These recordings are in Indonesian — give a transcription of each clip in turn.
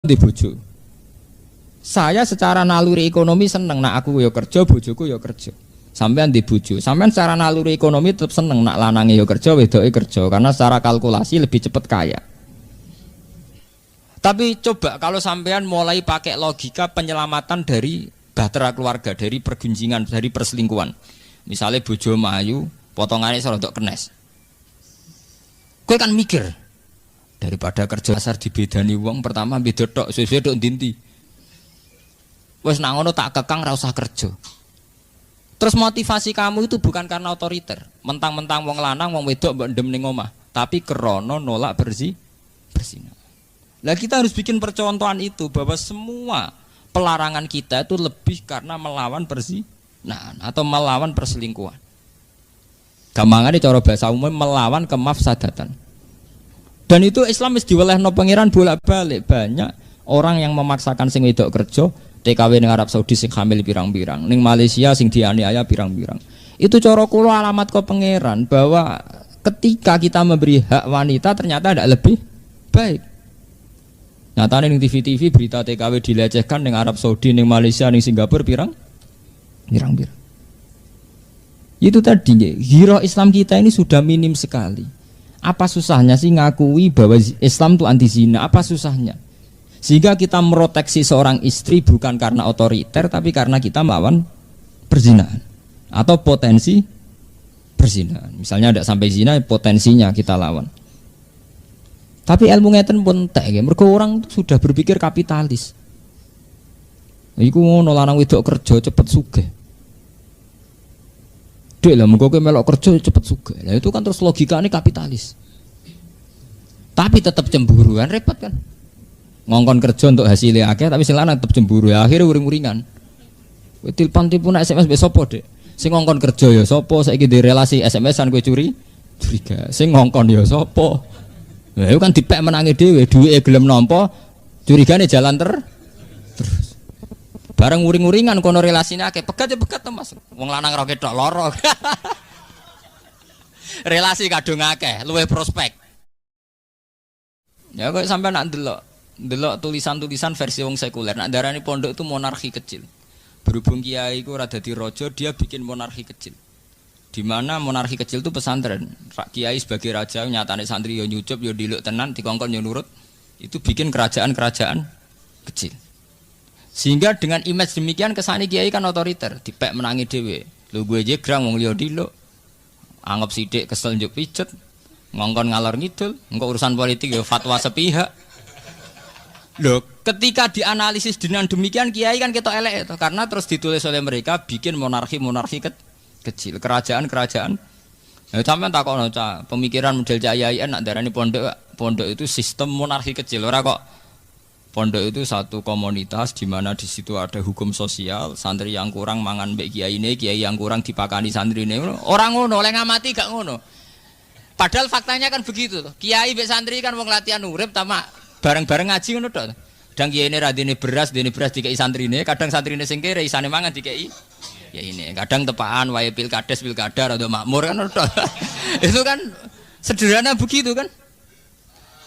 di bojo. Saya secara naluri ekonomi seneng nak aku yo kerja, bojoku yo kerja. Sampean di bojo, sampean secara naluri ekonomi tetap seneng nak lanange yo kerja, wedoke kerja karena secara kalkulasi lebih cepat kaya. Tapi coba kalau sampean mulai pakai logika penyelamatan dari bahtera keluarga, dari pergunjingan, dari perselingkuhan. Misalnya bojo mayu, potongannya serodok kenes. Kowe kan mikir daripada kerja asar dibedani wong pertama beda tok, suwe-suwe tok ndinti. Wes nak ngono tak kekang ra usah kerja. Terus motivasi kamu itu bukan karena otoriter, mentang-mentang wong lanang wong wedok mbok ndem ning omah, tapi krana nolak berzina. Lah kita harus bikin percontohan itu bahwa semua pelarangan kita itu lebih karena melawan perzinahan atau melawan perselingkuhan. Gampangane cara bahasa umum melawan kemafsadatan. Dan itu Islam wis diwelehno pangeran bolak-balik. Banyak orang yang memaksakan sing wedok kerja, TKW ning Arab Saudi sing hamil pirang-pirang, ning Malaysia sing dianiaya pirang-pirang. Itu cara kula alamat ke pangeran bahwa ketika kita memberi hak wanita ternyata tidak lebih baik. Nyatane ning TV-TV berita TKW dilecehkan ning Arab Saudi, ning Malaysia, ning Singapura pirang-pirang. Itu tadi, hero Islam kita ini sudah minim sekali. Apa susahnya sih ngakui bahwa Islam itu anti zina? Apa susahnya? Sehingga kita meroteksi seorang istri bukan karena otoriter, tapi karena kita melawan perzinahan atau potensi perzinahan. Misalnya tidak sampai zina, potensinya kita lawan. Tapi ilmu ngeten pun entek, mergo orang sudah berpikir kapitalis. Iku ngono lanang wedok kerja cepet sugih. Dek lah mengko kowe melok kerja cepet sugih. Lah itu kan terus logikane kapitalis. Tapi tetap cemburuan repot kan. Ngongkon kerja untuk hasilnya akeh tapi sing lanang tetap cemburu. Ya, akhirnya uring-uringan. Kowe tilpon-tilpon SMS mbek sapa, Dek? Sing ngongkon kerja ya sapa? Saiki di relasi SMS-an kowe curiga. Sing ngongkon ya sapa? Lah itu kan dipek menangi dhewe, duwike gelem nampa, curigane jalan terus. Bareng uring-uringan kono relasine akeh, pegat to Mas. Wong lanang ra ketok lara. Relasi kadung akeh, luwih prospek. Ya kok sampai nak ndelok tulisan-tulisan versi wong sekuler. Nak darani pondok itu monarki kecil. Berhubung kiai iku ora dadi raja, dia bikin monarki kecil. Di mana monarki kecil itu pesantren. Kiai sebagai raja nyatane santri yo nyucup yo diluk tenan dikongkon yo nurut. Itu bikin kerajaan-kerajaan kecil. Sehingga dengan image demikian kesane kiai kan otoriter, dipek menangi dhewe. Lho gue jegrang wong liya diluk. Anggap sithik kesel njuk pijet, ngongkon ngalor ngidul, engko urusan politik ya fatwa sepihak. Lho, ketika dianalisis dengan demikian kiai kan ketok elek itu karena terus ditulis oleh mereka bikin monarki kecil, kerajaan-kerajaan. Ya sampean takono cah, pemikiran model Cak Yai nak darani pondok itu sistem monarki kecil. Ora kok pondok itu satu komunitas di mana di situ ada hukum sosial, santri yang kurang mangan mbek kiai yang kurang dipakani santri ini. Orang ngono, oleh ngamati gak ngono. Padahal faktanya kan begitu tuh. Kiai mbek santri kan wong latihan urip tamak bareng-bareng ngaji ngono tok. Kadang kiai ini radine beras dikei santrine, kadang santrine sing kere isane mangan dikei ya ini. Kadang tepaan wae pilkada rada makmur kan tok. Itu kan sederhana begitu kan.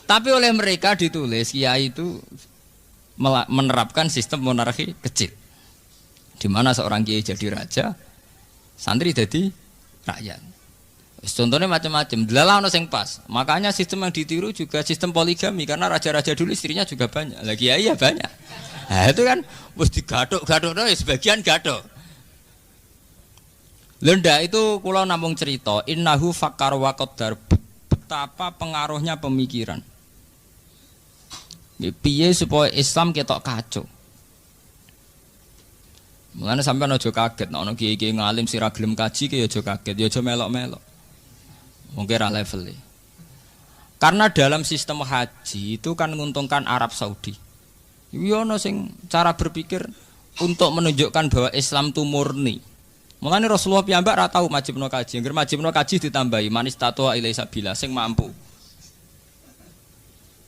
Tapi oleh mereka ditulis kiai itu menerapkan sistem monarki kecil, di mana seorang kiai jadi raja, santri jadi rakyat. Contohnya macam-macam. Delalah ono sing pas. Makanya sistem yang ditiru juga sistem poligami karena raja-raja dulu istrinya juga banyak. Lagi kiai ya banyak. Nah itu kan mesti digaduk-gaduk ya sebagian gaduk. Lenda itu kula namung cerita. Innahu fakar wa qaddar. Betapa pengaruhnya pemikiran. Piye supaya Islam ketok kacau. Mulane sampean aja kaget nek ana kiai-kiai ngalim sira gelem kaji ki aja kaget, ya aja melok-melok. Mungkin ra level. Karena dalam sistem haji itu kan menguntungkan Arab Saudi. Yo ono sing cara berpikir untuk menunjukkan bahwa Islam itu murni. Mulane Rasulullah piyambak ra tau majibno kaji, ngger majibno kaji ditambahi manis tatua ilai sabila sing mampu.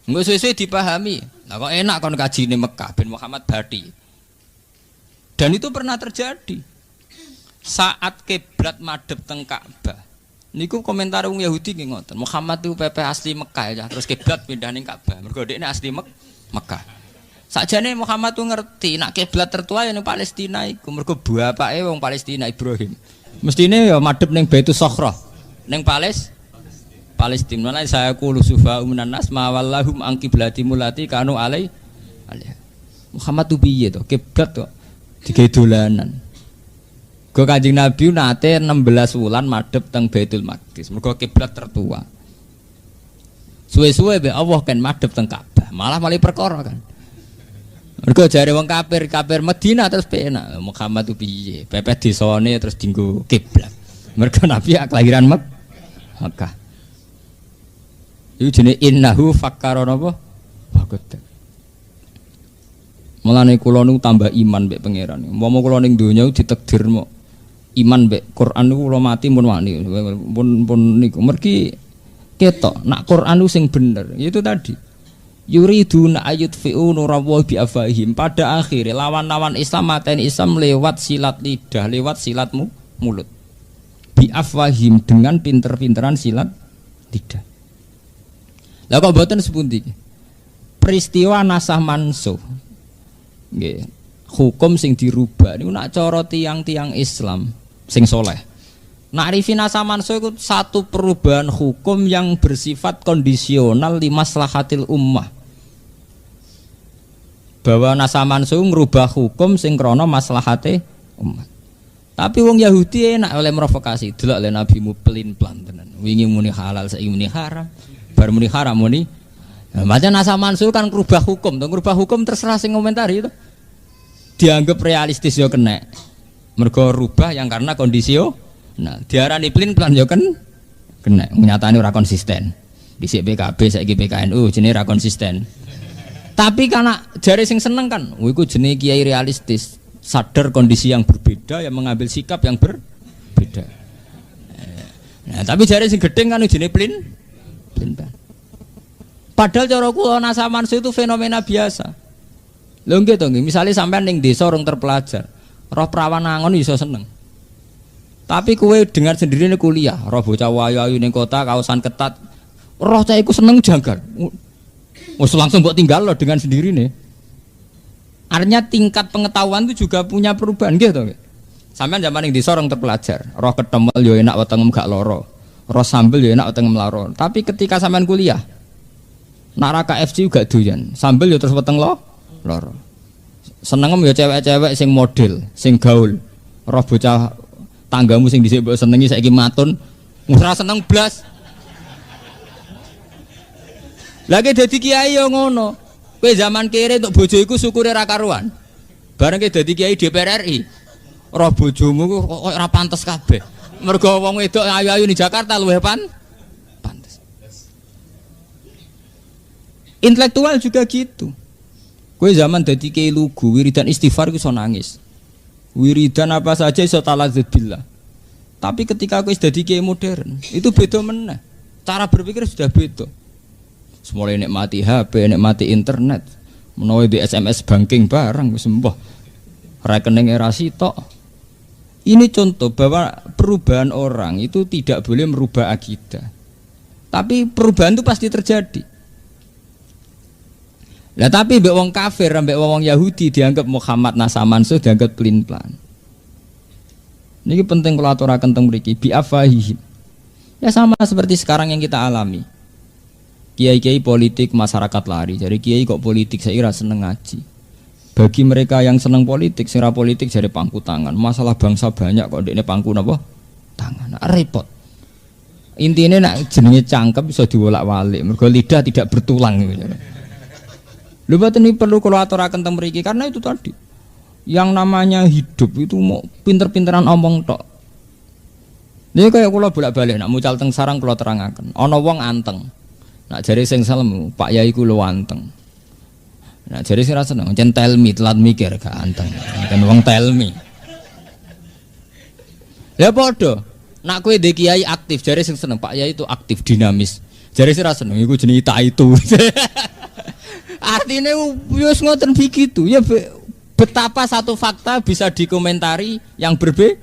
Enggak sesuai dipahami. Lah kok enak kon kaji di Mekah bin Muhammad Bati. Dan itu pernah terjadi. Saat kiblat madhep teng Ka'bah. Niku komentar wong Yahudi nggih ngoten. Muhammad itu pepe asli Mekah ya, terus kiblat pindah ning Ka'bah. Mergo dekne asli Mekah. Sakjane Muhammad tuh ngerti nak kiblat tertua yang Palestina iku mergo bapake wong Palestina Ibrahim. Mestine ya madhep ning Baitus Sakhra. Ning Palestina. Mulane saya qulu sufa minan nas ma wallahum an qiblatimul lati kanu alai. Muhammad tuh piye to? Kiblat to digawe dolanan. Go Kanjeng Nabi nate 16 wulan madhep teng Baitul Maqdis. Mergo kiblat tertua. Suwe-suwe be Allah kan madhep teng Ka'bah. Malah perkara kan. Mergo jare wong kafir Madinah terus penak. Muhammad tuh piye? Pepet desane terus dienggo kiblat. Mergo Nabi kelahiran Makkah. Iku jenenge innahu fakkara napa? Bagot. Mulane kula niku tambah iman mbek pangeran. Umpama kula ning donya ditakdir mo iman mbek Quran niku kula mati mun wani. Pun niku mergi ketok nak Quran niku sing bener. Itu tadi. Yuriduna ayutfi'u nurallahi bi afahim. Pada akhirnya lawan-lawan Islam mateni Islam lewat silat lidah, lewat silat mulut. Bi afahim dengan pinter-pinteran silat lidah. Lah kok mboten sepundi? Peristiwa nasah mansuh. Nggih. Hukum sing dirubah niku nak cara tiang-tiang Islam sing soleh. Na'rifi nasah mansuh itu satu perubahan hukum yang bersifat kondisional li maslahatil ummah. Bahwa nasah mansuh ngrubah hukum sing krana maslahate umat. Tapi wong Yahudi enak oleh provokasi. Delok le nabimu pelin-pelan tenan. Wingi muni halal saiki muni haram. Bar muni haram muni. Macam nasah mansuh kan ngrubah hukum. To ngrubah hukum terserah sing komentari itu. Dianggap realistis yo kena. Mergo rubah yang karena kondisio. Nah, diarani pelin-pelan yo kan kena. Nyatane ora konsisten. Dhisik PKB saiki PKNU jenenge ora konsisten. Tapi karena jare sing seneng kan, iku jenenge kiai realistis, sadar kondisi yang berbeda yang mengambil sikap yang berbeda. Nah, tapi jare sing gedeng kan jenenge pelin-pelan. Padahal cara kula nasah mansuh itu fenomena biasa. Lho nggih to nggih, misale sampean ning desa orang terpelajar, roh perawan angon iso seneng. Tapi kowe dengar sendiri nih kuliah, roh bocah wayu-ayu ning kota kaosan ketat, roh cah iku seneng janggal. Wes langsung mbok tinggal loh dengan sendiri nih. Artinya tingkat pengetahuan itu juga punya perubahan gitu nggih. Sampean zaman ning desa orang terpelajar, roh ketemel yo enak wetengem gak loro. Roh sambel yo enak wetengem loro. Tapi ketika sampean kuliah, nak ra KFC juga doyan. Sambel yo terus weteng loro. Senengem yo cewek-cewek sing model, sing gaul. Roh bocah tanggamu sing dhisik mbok senengi saiki matun, ora seneng blas. Lagi dadi kiai yo ngono. Kowe zaman kere untuk bojo iku syukure ra karuan. Bareng ke dadi kiai DPR RI. Roh bojomu kok ora pantes kabeh. Mergo wong wedok ayu-ayu di Jakarta luwih pantes. Intelektual juga gitu. Kowe zaman dadi kiai lugu wiridan istighfar iku iso nangis. Wiridan apa saja iso taladzud billah. Tapi ketika kowe dadi kiai modern, itu beda meneh. Cara berpikir sudah beda. Semula nikmati HP, nikmati internet, menawa di SMS banking barang wis mbah. Rekening era sitok. Ini contoh bahwa perubahan orang itu tidak boleh merubah akidah. Tapi perubahan itu pasti terjadi. Lah tapi mbek wong kafir, mbek wong Yahudi dianggap Muhammad nasah mansuh dianggap pelin-pelan. Niki penting kula aturaken teng mriki bi afahihim. Ya sama seperti sekarang yang kita alami. Kiai-kiai politik masyarakat lari. Jadi kiai kok politik saya kira seneng ngaji. Bagi mereka yang seneng politik, sira politik jadi pangku tangan. Masalah bangsa banyak kok dekne pangku napa? Tangan. Repot. Intinya nak jenenge cangkem bisa diwolak-walik. Mergo lidah tidak bertulang gitu. Lha boten iki perlu kula aturaken teng mriki karena itu tadi. Yang namanya hidup itu mau pinter-pinteran omong tok. Ini kayak kula bolak-balik nak mucal teng sarang kula terangaken. Ana wong anteng. Nak jari sing salem Pak Yai ku lu anteng. Nak jari sing ra seneng jen tell me telat mikir gak anteng. Kan wong tell me. Ya padha. Nak kowe ndek kiai aktif jari sing seneng Pak Yai itu aktif dinamis. Jari sing ra seneng iku jenenge tak itu. Artinya wis ngoten begitu. Ya betapa satu fakta bisa dikomentari yang berbeda.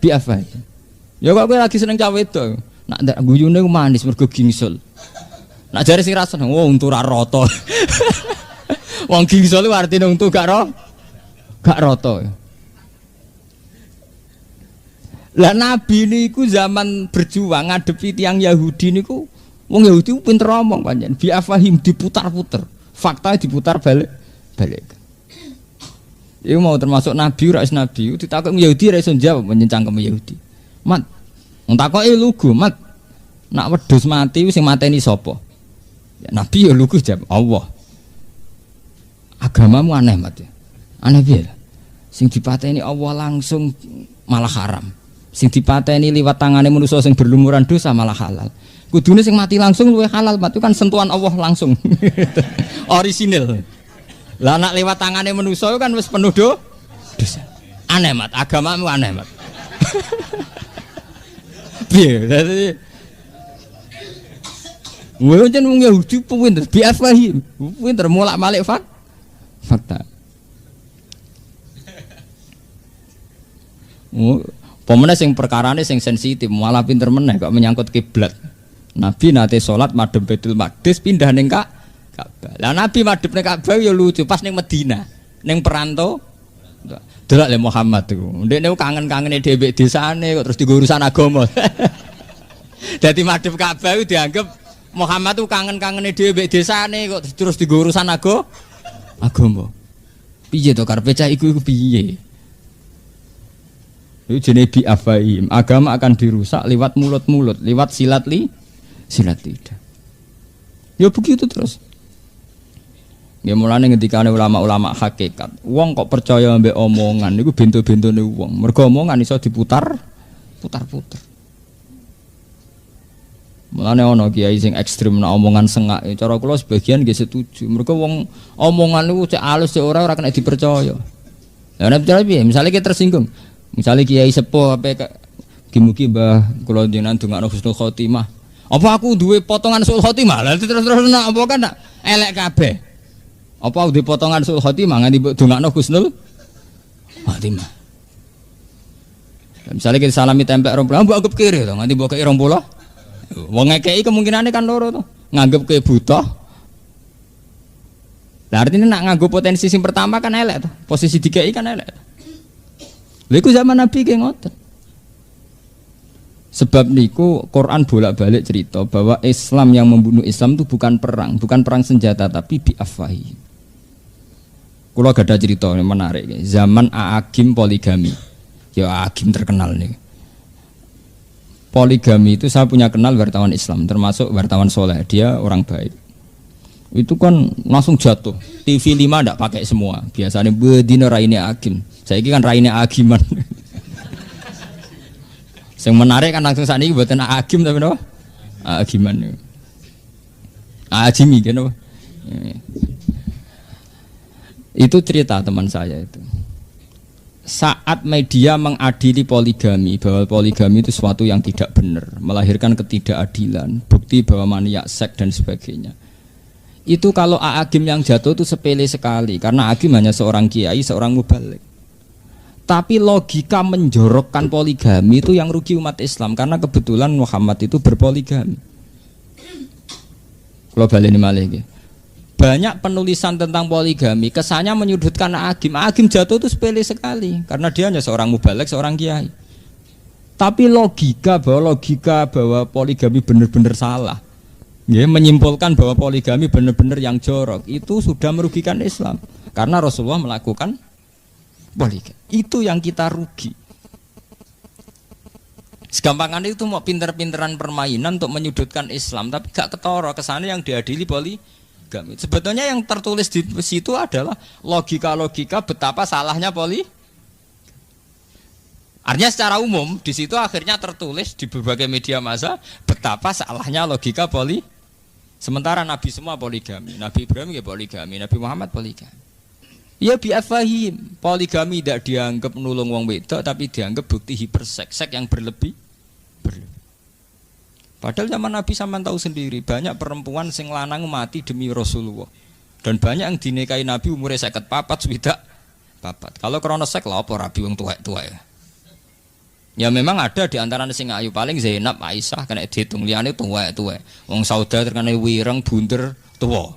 Ya kok kowe lagi seneng cawe wedok. Nak ndak guyune manis mergo gingsul. Nak jare sing rasa, oh untu ra rata. Wong gingsul artine untu gak rata. Lah Nabi niku zaman berjuang ngadepi tiang Yahudi niku wong Yahudi pinter omong pancen bi afahim diputar-putar. Fakta diputar balik. Iku mau termasuk Nabi ora Nabi ditakok Yahudi ra iso jawab mencangkem Yahudi. Mat wong takoke lugu, Mat. Nak wedhus mati sing mateni sapa? Ya, Nabi ya lugu jawab Allah. Agamamu aneh, Mat. Aneh piye? Sing dipateni Allah langsung malah haram. Sing dipateni liwat tangane manusa sing berlumuran dosa malah halal. Kudune sing mati langsung luwih halal, Mat. Itu kan sentuhan Allah langsung. Orisinil. Lah nak lewat tangane manusa kan wis penuh dosa. Aneh, Mat. Agamamu aneh, Mat. Piye? Dadi wong jan wong Yahudi pinter biafahim. Pinter molak-malik fakta. Pemene sing perkarane sing sensitif malah pinter meneh kok menyangkut kiblat. Nabi nate salat madhep Baitul Maqdis pindah ning Ka'bah. Lah Nabi madhep ning Ka'bah ya lucu pas ning Madinah, ning perantau. Delok le Muhammad iku. Ndekne kangen-kangene dhewe desane kok terus digo urusan agama. Dadi madhep Ka'bah iku dianggap Muhammad tuh kangen-kangene dhewe desane kok terus digo urusan agama. Piye to karepe cah iku piye? Itu jenis bi'afaim. Agama akan dirusak lewat mulut-mulut, lewat silat lidah. Ya begitu terus. Ya mulane ngendikane ulama-ulama hakikat. Wong kok percaya mbek omongan niku bento-bentone wong. Mergo omongan iso putar. Mulane ana kiai sing ekstrem nek omongan sengak. Cara kula sebagian nggih setuju. Mergo wong omongan niku cek alus cek ora kena dipercaya. Lah nek percaya piye? Misale kita tersinggung. Misalnya kiai sepuh apa mugi-mugi Mbah kula jenengan ndongakno husnul khotimah. Apa aku duwe potongan sul khotimah? Lah terus apa kan nak elek kabeh. Apa duwe potongan sul khotimah nganti mbok ndongakno husnul khotimah. Misalnya kita salami tempel 20, mbok anggap kiri to nganti mbok kei 20. Wong ngekeki kemungkinane kan loro to. Nganggep ke buta. Lah artinya nak nganggo potensi sing pertama kan elek to. Posisi dikei kan elek. Lha iku zaman Nabi ki ngoten. Sebab niku Quran bolak-balik cerita bahwa Islam yang membunuh Islam itu bukan perang senjata tapi bi'afahi. Kula gadah cerita yang menarik. Zaman Aagim poligami. Ya Aagim terkenal nih. Poligami itu saya punya kenal wartawan Islam, termasuk wartawan soleh. Dia orang baik. Itu kan langsung jatuh. TV 5 ndak pakai semua. Biasanya bedino raine Aagim. Saya ini kan raine Aagiman. Yang menarik kan langsung saat ini buatan Aagim tapi no Aagiman. Aagimi kan no. Itu cerita teman saya itu. Saat media mengadili poligami bahwa poligami itu sesuatu yang tidak benar, melahirkan ketidakadilan, bukti bahwa maniak seks dan sebagainya. Itu kalau Aagim yang jatuh itu sepele sekali karena Aagim hanya seorang kiai, seorang mubalik. Tapi logika menjorokkan poligami itu yang rugi umat Islam karena kebetulan Muhammad itu berpoligami. Kalau baleni malih banyak penulisan tentang poligami kesannya menyudutkan Aagim. Aagim jatuh itu sepele sekali karena dia hanya seorang mubalik, seorang kiai. Tapi logika bahwa poligami benar-benar salah. Ya, menyimpulkan bahwa poligami benar-benar yang jorok itu sudah merugikan Islam karena Rasulullah melakukan poligami. Itu yang kita rugi. Segampangan itu mau pinter-pinteran permainan untuk menyudutkan Islam, tapi gak ketara kesana yang diadili poligami. Sebetulnya yang tertulis di situ adalah logika-logika betapa salahnya poligami. Artinya secara umum di situ akhirnya tertulis di berbagai media massa betapa salahnya logika poligami. Sementara Nabi semua poligami, Nabi Ibrahim ya poligami, Nabi Muhammad poligami. Ya bi'afahim, poligami tidak dianggap nulung wong wedok tapi dianggap bukti hiperseks yang berlebih. Padahal zaman Nabi sampean tahu sendiri banyak perempuan sing lanang mati demi Rasulullah. Dan banyak yang dinikahi Nabi umurnya 54 swidak papat. Kalau krana seks lha apa rabi wong tuwek-tuwek. Ya memang ada di antara sing ayu paling Zainab, Aisyah kena dihitung liyane tuwek-tuwek. Wong Sauda terkena wireng bunder tuwa.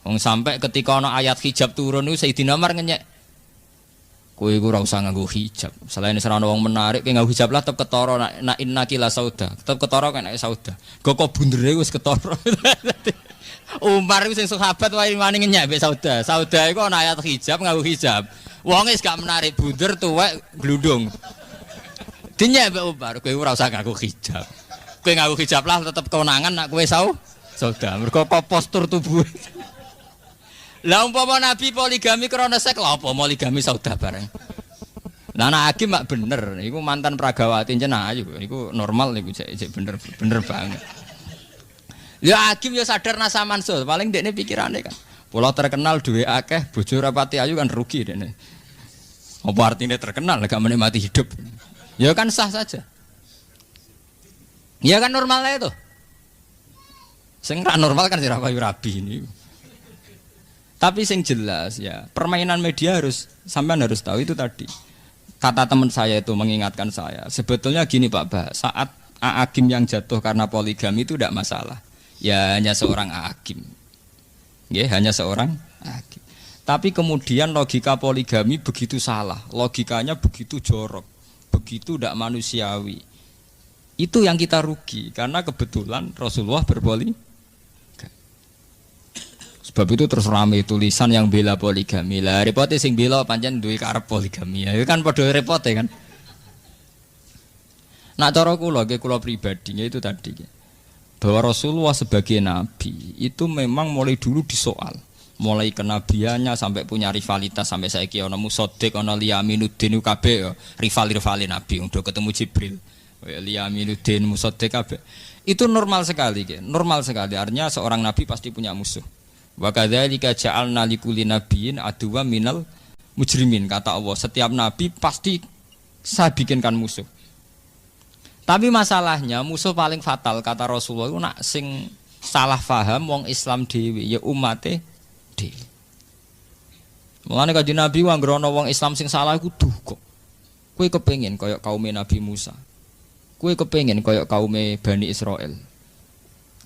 Wong sampai ketika ana ayat hijab turun niku Sayyidina Umar ngenyek. Kowe iku ora usah nganggo hijab. Selain serana wong menarik kowe nganggo hijab lah tetep ketara nak innaki la sauda. Tetep ketara kena sauda. Kok bundere wis ketara. Umar iku sing sahabat wae wani ngenyek mbek sauda. Sauda iku ana ayat hijab nganggo hijab. Wong wis gak menarik bunder tuwek glundung. Dinyek mbek Umar kowe ora usah nganggo hijab. Kowe nganggo hijab lah tetep kewenangan nak kowe sauda. Mergo postur tubuh. Lah umpama Nabi poligami krana seks lha apa poligami saudah bareng. Lah anak hakim mak bener, iku mantan pragawati jeneng ayu, iku normal niku cek bener banget. Ya hakim ya sadar nasa mansul, paling dekne pikirane kan. Pulau terkenal duwe akeh, bojo rapati ayu kan rugi dekne. Apa artinya terkenal gak menikmati hidup? Ya kan sah saja. Ya kan normal itu. Sing ra normal kan sira payu rabi ini. Tapi sing jelas ya, permainan media sampean harus tahu itu tadi. Kata teman saya itu mengingatkan saya, sebetulnya gini Pak Bah, saat A'agim yang jatuh karena poligami itu tidak masalah. Ya hanya seorang A'agim. Ya, hanya seorang A'agim. Tapi kemudian logika poligami begitu salah, logikanya begitu jorok, begitu tidak manusiawi. Itu yang kita rugi karena kebetulan Rasulullah berpoligami. Sebab itu terus rame tulisan yang bela poligami. Lah repote sing bela pancen duwe karep poligami. Ya kan padha repote kan. Nak cara kula pribadi itu tadi bahwa Rasulullah sebagai nabi itu memang mulai dulu disoal. Mulai kenabiannya sampai punya rivalitas sampai saiki ana Musaddiq, ana Liyaminuddin kabeh rival-rivale nabi udah ketemu Jibril. Liyaminuddin, Musaddiq kabeh. Itu normal sekali, normal sekali. Artinya seorang nabi pasti punya musuh. Wa kadzalika ja'alna likulli nabiyyin aduwwan minal mujrimin, kata Allah. Setiap nabi pasti saya bikinkan musuh. Tapi masalahnya musuh paling fatal kata Rasulullah itu nak sing salah faham wong Islam dhewe ya umate dhewe. Mulane kanjeng Nabi anggere ana wong Islam sing salah iku duh kok. Kowe kepengin kaya kaum Nabi Musa. Kowe kepengin kaya kaum Bani Israel.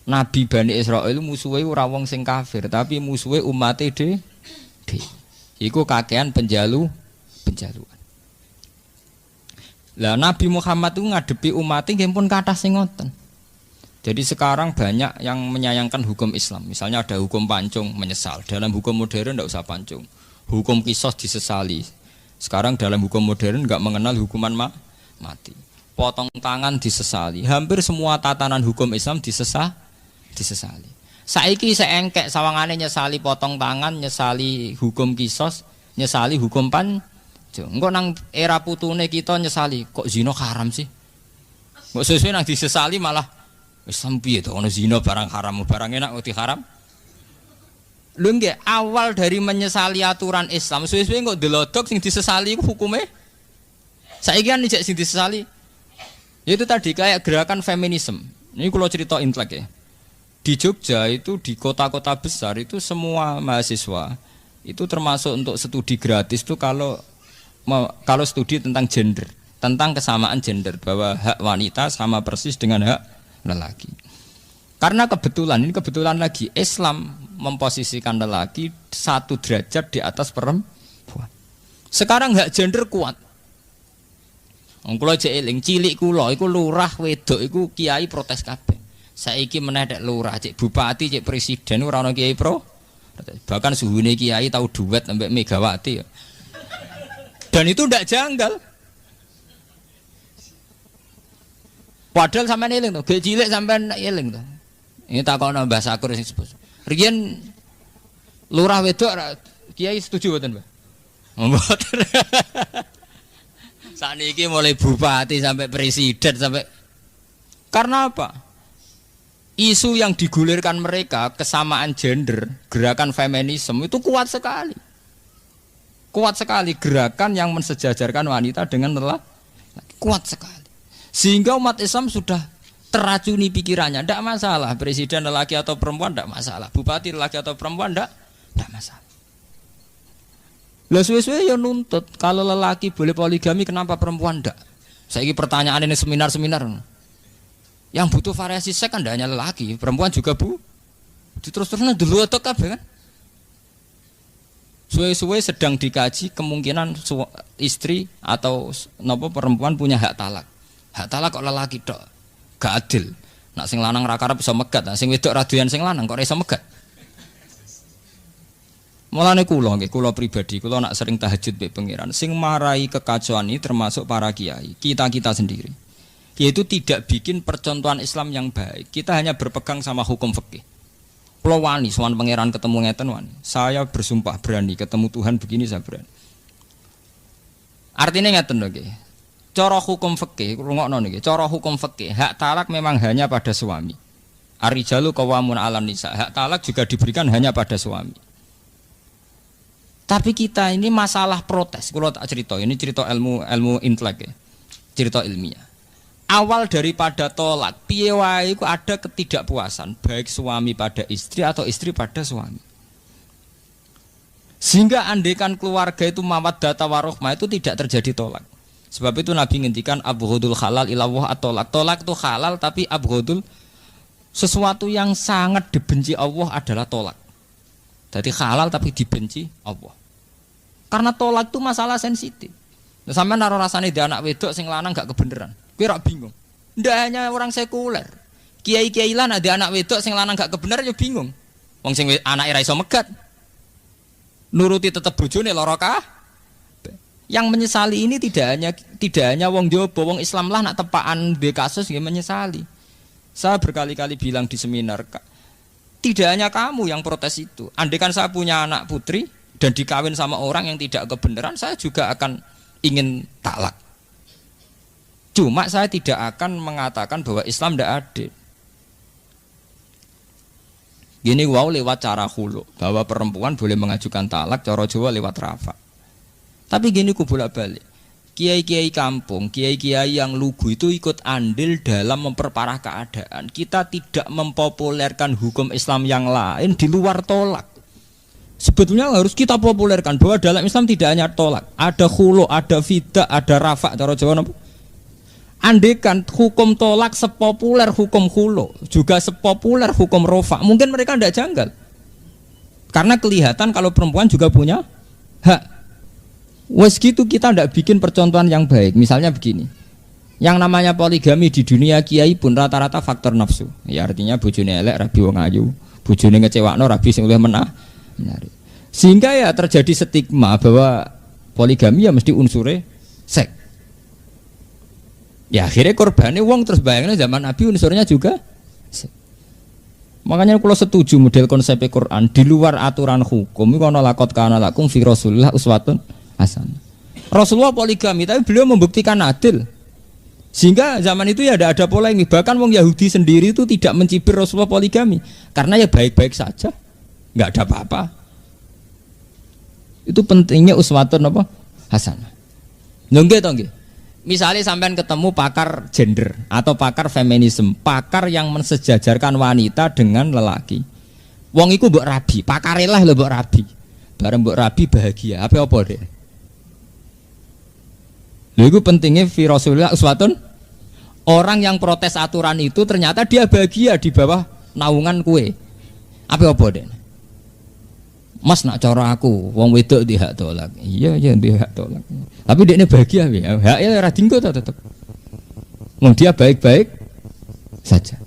Nabi Bani Israel musuhe ora wong sing kafir, tapi musuhe umate dhewe. Iku kakean penjaluan. Lah Nabi Muhammad itu ngadepi umatnya nggih pun kathah sing ngoten. Jadi sekarang banyak yang menyayangkan hukum Islam. Misalnya ada hukum pancung menyesal. Dalam hukum modern tidak usah pancung. Hukum qisas disesali. Sekarang dalam hukum modern enggak mengenal hukuman mati. Potong tangan disesali. Hampir semua tatanan hukum Islam disesali. Saiki seengkek sawangane nyesali potong tangan, nyesali hukum qisas, nyesali hukum pancung. Engko nang era putune kita nyesali, kok zina haram sih? Kok sesuai nang disesali malah Islam piye to ana zina barang haram, barang enak kok diharam. Lho nggih, awal dari menyesali aturan Islam, suwe-suwe kok delodok sing disesali iku hukume. Saiki kan ijek sing disesali. Yaitu tadi kayak gerakan feminisme. Ini kalau cerita intelek ya. Di Jogja itu di kota-kota besar itu semua mahasiswa itu termasuk untuk studi gratis itu kalau studi tentang gender, tentang kesamaan gender bahwa hak wanita sama persis dengan hak lelaki. Karena kebetulan lagi Islam memposisikan lelaki 1 derajat di atas perempuan. Sekarang hak gender kuat. Wong kula jek eling cilik kula iku lurah wedok iku kiai protes kabeh. Saiki meneh dek lurah, cek bupati, cek presiden ora ana kiai pro. Bahkan suhune kiai tahu duet sampai Megawati ya. Dan itu ndak janggal. Padahal sampean eling to, gek cilik sampean eling to. Ini takono Mbah Sakur sing sebut. Riyen lurah wedok kiai setuju mboten, Mbah? Mboten. Saniki mulai bupati sampai presiden sampai karena apa? Isu yang digulirkan mereka kesamaan gender, gerakan feminisme itu kuat sekali. Kuat sekali gerakan yang mensejajarkan wanita dengan lelaki. Kuat sekali. Sehingga umat Islam sudah teracuni pikirannya, tidak masalah presiden lelaki atau perempuan, tidak masalah. Bupati lelaki atau perempuan, tidak masalah. Lah suwe-suwe ya nuntut kalau lelaki boleh poligami kenapa perempuan tidak? Saya ini pertanyaan ini seminar-seminar. Yang butuh variasi seks kan tidak hanya lelaki, perempuan juga bu. Terus-terusnya dulu atau kabeh kan? Suwe-suwe sedang dikaji kemungkinan istri atau nopo perempuan punya hak talak. Hak talak kok lelaki tok. Gak adil. Nak sing lanang ra karep iso megat, nak sing wedok ra doyan sing lanang kok ora iso megat. Mulane kula pribadi, kula nak sering tahajud mbek pangeran. Sing marai kekacauan ini termasuk para kiai, kita sendiri. Yaitu tidak bikin percontohan Islam yang baik. Kita hanya berpegang sama hukum fikih. Kula wani sowan pangeran ketemu ngeten wani. Saya bersumpah berani ketemu Tuhan begini saya berani. Artinya ngeten lho nggih. Cara hukum fikih, rungokno niki. Cara hukum fikih, hak talak memang hanya pada suami. Ar-rijalu qawwamun 'alan nisa. Hak talak juga diberikan hanya pada suami. Tapi kita ini masalah protes. Kalau tak cerita, ini cerita ilmu intelek ya. Cerita ilmiah. Awal daripada tolak, piye wae iku ada ketidakpuasan baik suami pada istri atau istri pada suami. Sehingga andekan keluarga itu mawaddata warahmah itu tidak terjadi tolak. Sebab itu Nabi ngendikan abghadul halal ilawah at-tolak. Tolak itu halal tapi abghadul sesuatu yang sangat dibenci Allah adalah tolak. Jadi halal tapi dibenci Allah. Karena tolak itu masalah sensitif. Nah, sampai naruh rasanya di anak wedok sing lanang gak kebenaran. Kowe rak bingung. Ndak hanya orang sekuler. Kiai-kiai lan ada anak wedok sing lanang gak kebenaran ya bingung. Wong sing anake ra iso megat. Nuruti tetep bojone lara kabeh. Yang menyesali ini tidak hanya wong Jawa, wong Islam lah nak tepaan be kasus nggih menyesali. Saya berkali-kali bilang di seminar, tidak hanya kamu yang protes itu. Andaikan saya punya anak putri dan dikawin sama orang yang tidak kebenaran, saya juga akan ingin talak. Cuma saya tidak akan mengatakan bahwa Islam tidak adil. Gini wow lewat cara hulu, bahwa perempuan boleh mengajukan talak, cara Jawa lewat rafa. Tapi gini ku bolak-balik. Kiai-kiai kampung, kiai-kiai yang lugu itu ikut andil dalam memperparah keadaan. Kita tidak mempopulerkan hukum Islam yang lain di luar tolak. Sebetulnya harus kita populerkan bahwa dalam Islam tidak hanya tolak, ada khulu, ada fidah, ada rafa. Cara Jawa napa? Andekan hukum tolak sepopuler hukum khulu, juga sepopuler hukum rafa, mungkin mereka tidak janggal. Karena kelihatan kalau perempuan juga punya hak. Wes gitu kita tidak bikin percontohan yang baik. Misalnya begini. Yang namanya poligami di dunia kiai pun rata-rata faktor nafsu. Ya artinya bojone elek rabi wong ayu, bojone ngecewakno rabi sing luwih menah. Sehingga ya terjadi stigma bahwa poligami ya mesti unsure seks. Ya akhirnya korbannya wong terus bayangnya zaman Nabi unsurnya juga seks. Makanya kalau setuju model konsep Quran di luar aturan hukum itu ana laqad kana lakum fi Rasulillah uswatun hasanah. Rasulullah poligami tapi beliau membuktikan adil. Sehingga zaman itu ya ada polemik. Bahkan wong Yahudi sendiri itu tidak mencibir Rasulullah poligami karena ya baik-baik saja. Enggak ada apa-apa. Itu pentingnya uswatun apa? Hasanah. Nggih to nggih. Misalnya sampean ketemu pakar gender atau pakar feminisme, pakar yang mensejajarkan wanita dengan lelaki. Wong iku mbok rabi, pakare lah lho mbok rabi. Bareng mbok rabi bahagia. Apa deh? Lha iku pentingnya fi Rasulillah uswatun. Orang yang protes aturan itu ternyata dia bahagia di bawah naungan kue. Apa deh? Mas nak cara aku, wong wedok di hak tolak. Iya di hak tolak. Tapi dia ini bahagia ya. Haknya ora dinggo tetep. Wong dia baik-baik saja.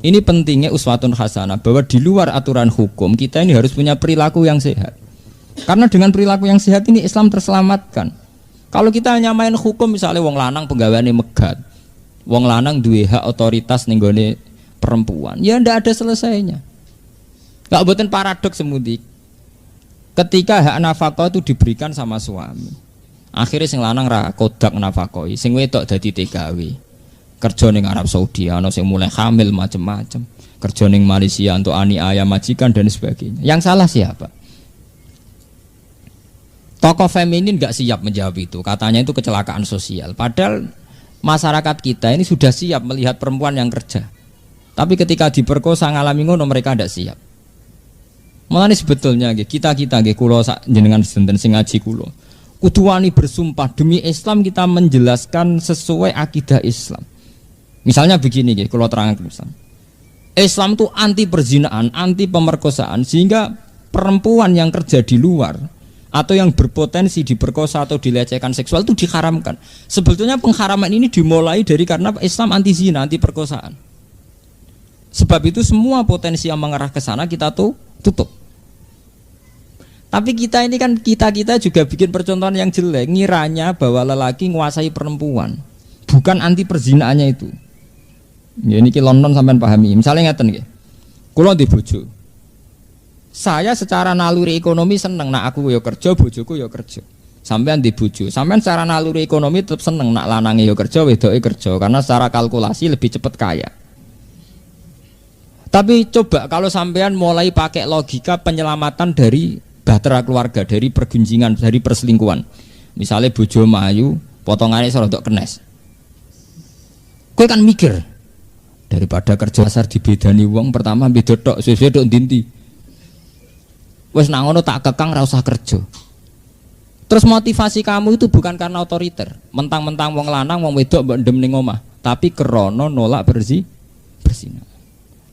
Ini pentingnya uswatun hasanah bahwa di luar aturan hukum kita ini harus punya perilaku yang sehat. Karena dengan perilaku yang sehat ini Islam terselamatkan. Kalau kita hanya main hukum misalnya wong lanang penggaweane megat, wong lanang duwe hak otoritas ning gone perempuan, ya ndak ada selesainya. Gak buatin paradoks semudi. Ketika hak nafkah itu diberikan sama suami, akhirnya sing lanang ra kodak nafkahi, sing wedok dadi TKW. Kerja ning Arab Saudi, ana sing mulai hamil macam-macam. Kerja ning Malaysia untuk aniaya majikan dan sebagainya. Yang salah siapa? Tokoh feminin gak siap menjawab itu. Katanya itu kecelakaan sosial. Padahal masyarakat kita ini sudah siap melihat perempuan yang kerja. Tapi ketika diperkosa ngalami ngono mereka tidak siap. Mulane sebetulnya kita kula jenengan senten sing ngaji kula kudu wani bersumpah demi Islam kita menjelaskan sesuai akidah Islam. Misalnya begini kula terangkan Islam itu anti perzinaan, anti pemerkosaan sehingga perempuan yang kerja di luar atau yang berpotensi diperkosa atau dilecehkan seksual itu diharamkan. Sebetulnya pengharaman ini dimulai dari karena Islam anti zina, anti perkosaan. Sebab itu semua potensi yang mengarah ke sana kita tuh tutup. Tapi kita ini kan kita juga bikin percontohan yang jelek, ngiranya bahwa lelaki menguasai perempuan, bukan anti perzinaannya itu. Ya ini ki London sampean pahami. Misalnya ngeten nggih. Kula di bojo. Saya secara naluri ekonomi seneng nak aku yo kerja, bojoku yo kerja. Sampean di bojo. Sampean secara naluri ekonomi tetap seneng nak lanange yo kerja, wedoke kerja karena secara kalkulasi lebih cepat kaya. Tapi coba kalau sampean mulai pakai logika penyelamatan dari bahtera keluarga, dari pergunjingan, dari perselingkuhan. Misalnya bojo mayu, potongannya serodok kenes. Kowe kan mikir, daripada kerja asar dibedani wong, pertama beda tok, sesuai tok dinti. Wes nak ngono tak kekang ra usah kerja. Terus motivasi kamu itu bukan karena otoriter, mentang-mentang wong lanang wong wedok mbok ndem ning omah, tapi krana nolak berzina.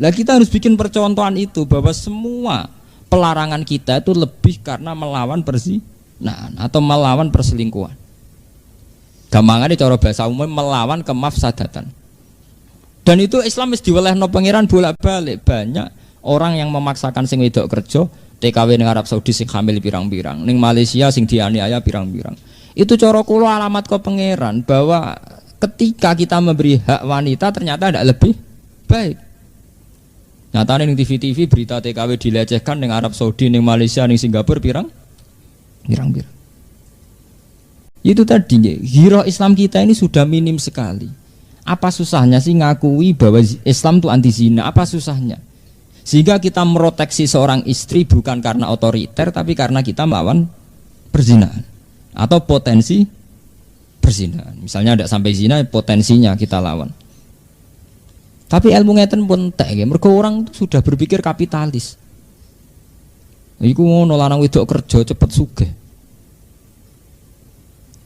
Lah kita harus bikin percontohan itu bahwa semua pelarangan kita itu lebih karena melawan perzinahan atau melawan perselingkuhan. Gampangannya cara bahasa umum melawan kemafsadatan. Dan itu Islam mesti diwelehno pangeran bolak-balik. Banyak orang yang memaksakan sing wedok kerja, TKW ning Arab Saudi sing hamil pirang-pirang, ning Malaysia sing dianiaya pirang-pirang. Itu cara kula alamat ke pangeran bahwa ketika kita memberi hak wanita ternyata tidak lebih baik. Nyatane ning TV-TV berita TKW dilecehkan ning Arab Saudi, ning Malaysia, ning Singapura pirang-pirang. Itu tadi hero Islam kita ini sudah minim sekali. Apa susahnya sih ngakui bahwa Islam itu anti zina? Apa susahnya? Sehingga kita meroteksi seorang istri bukan karena otoriter tapi karena kita melawan perzinahan atau potensi perzinahan. Misalnya tidak sampai zina, potensinya kita lawan. Tapi ilmu ngeten pun entek ya, mergo orang sudah berpikir kapitalis. Iku ngono lanang wedok kerja cepet sugih.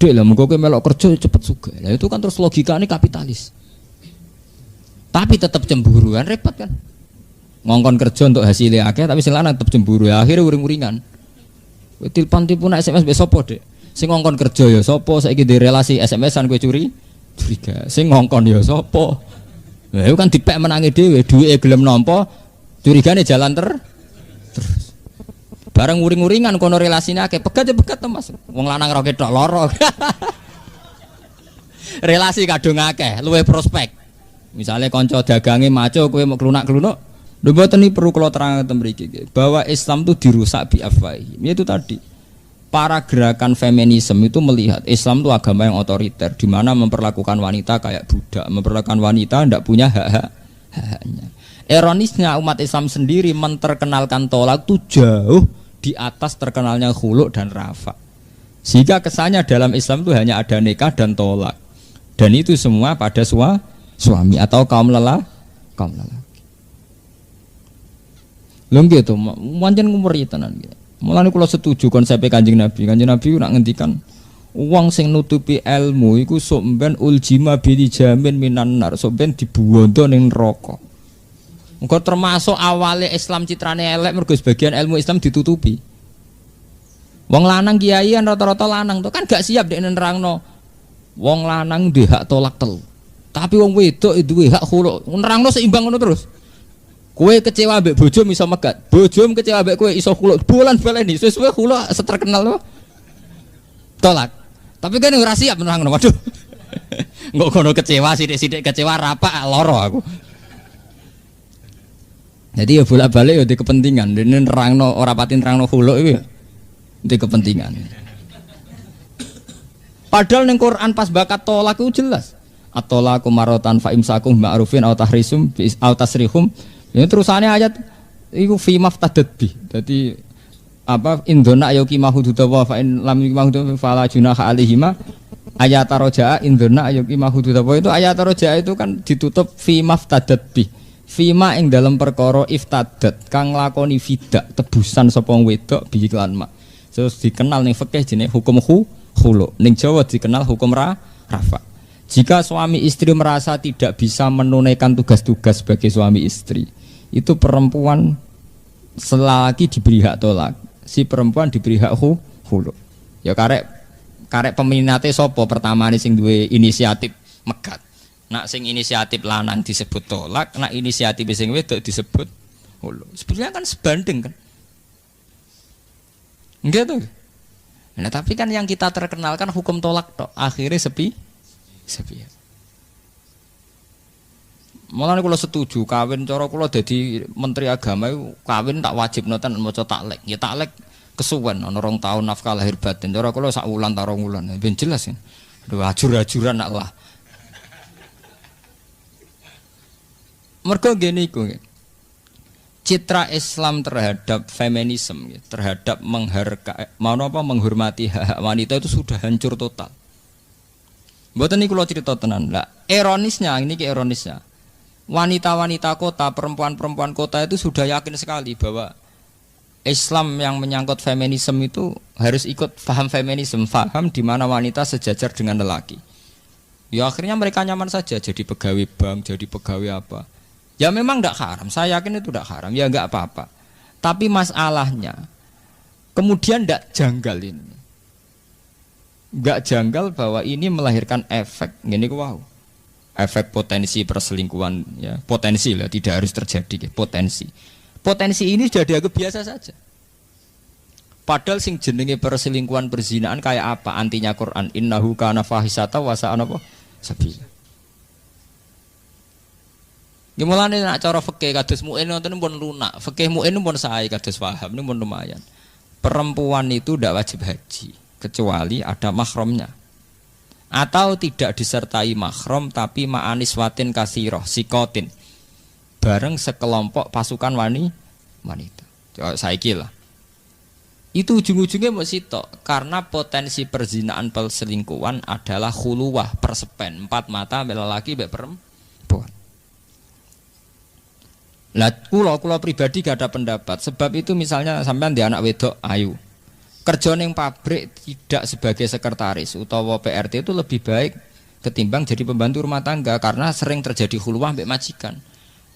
Dek lah muga kowe melok kerja cepet sugih. Lah itu kan terus logikane kapitalis. Tapi tetap cemburu kan repot kan. Ngongkon kerja untuk hasilnya akeh tapi sing lanang tetep cemburu. Ya, akhirnya uring-uringan. Kowe tilpon tipu nak SMS mbek sapa, Dek? Sing ngongkon kerja ya sapa? Saiki di relasi SMS-an kowe curiga. Sing ngongkon ya sapa? Lah itu kan dipek menangi dhewe, duwike gelem nampa, curigane jalan terus. Bareng uring-uringan kono relasine akeh, pegat ya pegat to Mas. Wong lanang ra ketok lara. Relasi kadung akeh, luwih prospek. Misalnya kanca dagange maco kowe mau klunak-klunuk, lho mboten iki perlu kula terangaken mriki bahwa Islam itu dirusak bi afwahi. Itu tadi. Para gerakan feminisme itu melihat Islam itu agama yang otoriter, di mana memperlakukan wanita kayak budak, memperlakukan wanita tidak punya hak-haknya. Ironisnya umat Islam sendiri menterkenalkan tolak itu jauh di atas terkenalnya khuluk dan rafa. Sehingga kesannya dalam Islam itu hanya ada nikah dan tolak, dan itu semua pada suami atau kaum lelaki. Lho gitu, pancen ngumuri tenan gitu. Mulane kula setuju konsep Kanjeng Nabi. Kanjeng Nabi nak ngendikan wong sing nutupi ilmu iku sok ben uljima bi jamin minan nar, sok ben dibuwondo ning neraka. Engko termasuk awale Islam citrane elek mergo sebagian ilmu Islam ditutupi. Wong lanang kiai rata-rata lanang to kan gak siap dek nerangno. Wong lanang duwe hak tolak telu. Tapi wong wedok duwe hak khuluk. Nerangno seimbang ngono terus. Kowe kecewa mbek bojomu iso megat. Bojomu kecewa mbek kowe iso khuluk. Bulan baleni suwe-suwe khuluk seterkenal lo. Tolak. Tapi kan ora siap nerangno. Waduh. Engko kono kecewa sithik-sithik kecewa rapak lara aku. Jadi ya bolak-balik ya di kepentingan. Dene nerangno ora pati nerangno khuluk iku ya di kepentingan. Padahal ning Quran pas bakat tolak itu jelas. At-talaqu marratan fa imsakum ma'rufin aw tahrisum aw tasrihum. Ya terusannya ayat iku fi maftadat bi. Dadi apa indona ayoki mahududawa fa in lam mahudu fala junaha alaihima. Ayat roja'a indona ayoki mahududawa itu ayat roja'a itu kan ditutup fi maftadat bi. Fima ing dalam perkara iftadat kang lakoni fidak tebusan sapa wedok bi iklan mak. Terus dikenal ning fikih jenenge hukum khulu. Ning Jawa dikenal hukum rafa. Jika suami istri merasa tidak bisa menunaikan tugas-tugas sebagai suami istri, itu perempuan selagi diberi hak tolak, si perempuan diberi hak hulu. Ya karek peminate sapa pertama sing duwe inisiatif megat. Nak sing inisiatif lanang disebut tolak, nak inisiatif sing wedok disebut hulu. Sebenarnya kan sebanding kan. Enggak tuh. Nah, tapi kan yang kita terkenalkan hukum tolak tok, akhirnya sepi. Mulane kula setuju kawin cara kula dadi menteri agama kawin tak wajib noten maca taklek. Ya taklek kesuwen ana 2 tahun nafkah lahir batin. Cara kula sak wulan ta 2 wulan. Ben jelas ya. Aduh ajur-ajuran nak lah. Mergo ngene iku. Citra Islam terhadap feminisme, terhadap menghormati hak wanita itu sudah hancur total. Mboten niku kula crita tenan. Lah, ironisnya ini ke ironisnya. Wanita-wanita kota, perempuan-perempuan kota itu sudah yakin sekali bahwa Islam yang menyangkut feminisme itu harus ikut paham feminisme, paham di mana wanita sejajar dengan lelaki. Ya akhirnya mereka nyaman saja jadi pegawai bank, jadi pegawai apa. Ya memang tidak haram, saya yakin itu tidak haram, ya enggak apa-apa. Tapi masalahnya, kemudian tidak janggal ini. Enggak janggal bahwa ini melahirkan efek, gini wow. Efek potensi perselingkuhan, ya potensi lah, tidak harus terjadi, potensi. Potensi ini sudah dianggap biasa saja. Padahal sing jenenge perselingkuhan perzinaan kayak apa antinya Quran, innahu kana fahisata wa sa'a apa? Sabila. Gimana nak cara fikih kados mu'in nonton pun lunak, fikih mu'in pun sae kados paham ini pun lumayan. Perempuan itu tidak wajib haji kecuali ada mahramnya. Atau tidak disertai mahram tapi ma'anis watin kasiroh sikotin bareng sekelompok pasukan wanita. Coba saiki lah. Itu ujung-ujungnya mau sitok karena potensi perzinaan perselingkuhan adalah khuluwah persepen 4 mata lelaki mbek perempuan. Lah kula pribadi gak ada pendapat sebab itu misalnya sampean di anak wedok ayu kerja ning pabrik tidak sebagai sekretaris utawa PRT itu lebih baik ketimbang jadi pembantu rumah tangga karena sering terjadi khuluwah mbek majikan.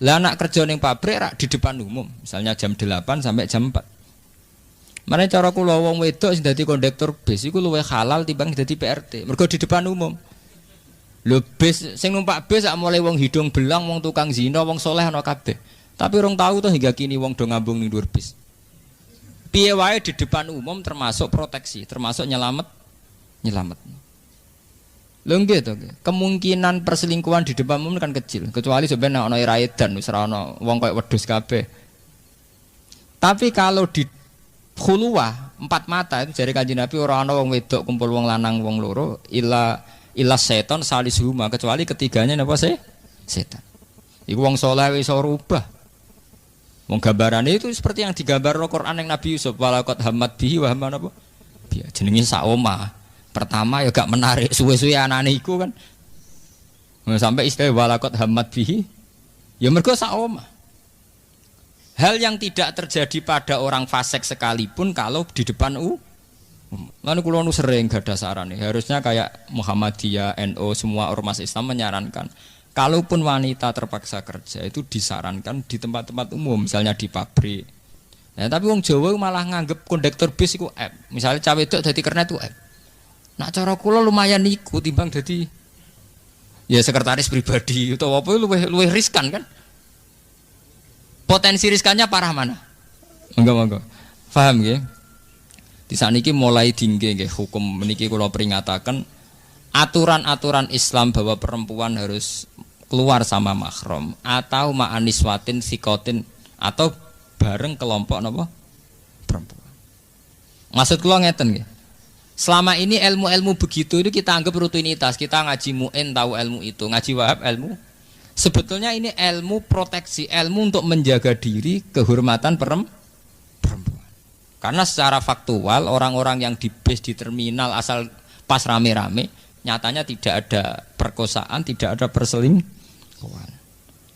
Lah anak kerja ning pabrik rak di depan umum misalnya jam 8 sampai jam 4. Mane cara kula wong wedok sing dadi kondektur bis iku luwih halal timbang dadi PRT mergo di depan umum. Lho bis sing numpak bis sak mulai wong hidung belang, wong tukang zina, wong soleh ana kabeh. Tapi orang tahu tuh hingga kini wong do ngambung ning dhuwur bis. Piye wae di depan umum termasuk proteksi, termasuk nyelamet. Lho nggih to, kemungkinan perselingkuhan di depan umum kan kecil, kecuali sebenarnya ana ira edan wis ora ana wong koyo wedhus kabeh. Tapi kalau di khuluwah 4 mata itu jare Kanjeng Nabi ora ana wong wedok kumpul wong lanang wong loro illa seton salisuhuma kecuali ketiganya napa setan. Iku wong saleh wis ora rubah. Wong gambarane itu seperti yang digambar no Quran yang Nabi Yusuf walaqad hammat bihi wa hamma napa? Biya jenenge sak omah. Pertama ya gak menarik suwe-suwe anane iku kan. Sampai istilah walaqad hammat bihi ya mergo sak omah. Hal yang tidak terjadi pada orang fasik sekalipun kalau di depan lalu kula nu sering gadah sarane harusnya kayak Muhammadiyah, NU semua ormas Islam menyarankan kalaupun wanita terpaksa kerja itu disarankan di tempat-tempat umum, misalnya di pabrik. Nah, tapi wong Jawa malah nganggep kondektur bis iku app. Misalnya cawe wedok dadi kernet itu app. Nak cara kula lumayan iku timbang dadi ya sekretaris pribadi utawa apa luwih riskan kan? Potensi riskannya parah mana? Monggo. Paham nggih? Di saniki mulai tinggi nggih hukum meniki kula peringataken aturan-aturan Islam bahwa perempuan harus keluar sama mahram atau ma'aniswatin sikotin atau bareng kelompok napa perempuan. Maksud kula ngeten nggih. Selama ini ilmu-ilmu begitu itu kita anggap rutinitas, kita ngaji mu'in tahu ilmu itu, ngaji wahab ilmu. Sebetulnya ini ilmu proteksi, ilmu untuk menjaga diri kehormatan perempuan. Karena secara faktual orang-orang yang di bis di terminal asal pas rame-rame nyatanya tidak ada perkosaan, tidak ada perselingkuhan.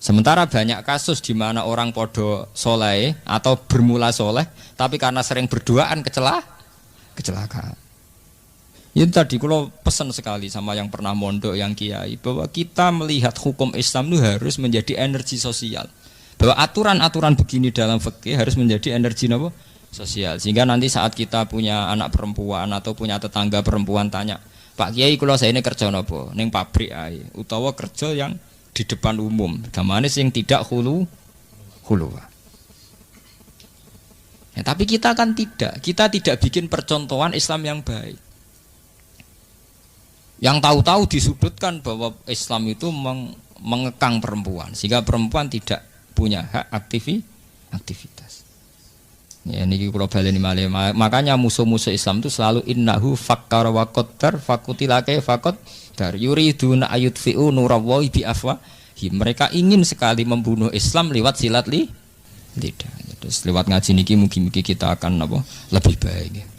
Sementara banyak kasus di mana orang podo soleh atau bermula soleh, tapi karena sering berduaan kecelakaan. Itu tadi kalau pesan sekali sama yang pernah mondok, yang kiai, bahwa kita melihat hukum Islam itu harus menjadi energi sosial. bahwa aturan-aturan begini dalam fikih harus menjadi energi apa? Sosial. Sehingga nanti saat kita punya anak perempuan atau punya tetangga perempuan tanya, Pak Kiai kula saya ini kerja napa? Ning pabrik ae utawa kerja yang di depan umum. Gamane sing tidak hulu. Ya, tapi kita kan tidak. Kita tidak bikin percontohan Islam yang baik. Yang tahu-tahu disudutkan bahwa Islam itu mengekang perempuan sehingga perempuan tidak punya hak aktivitas. Ya niki kula baleni malih. Makanya musuh-musuh Islam itu selalu innahu fakkara wa qaddar fakutilake fakot dar yuriduna ayutfi'u nurallahi bi afwahihim. Mereka ingin sekali membunuh Islam lewat silat lidah. Terus lewat ngaji niki mugi-mugi kita akan lebih baik.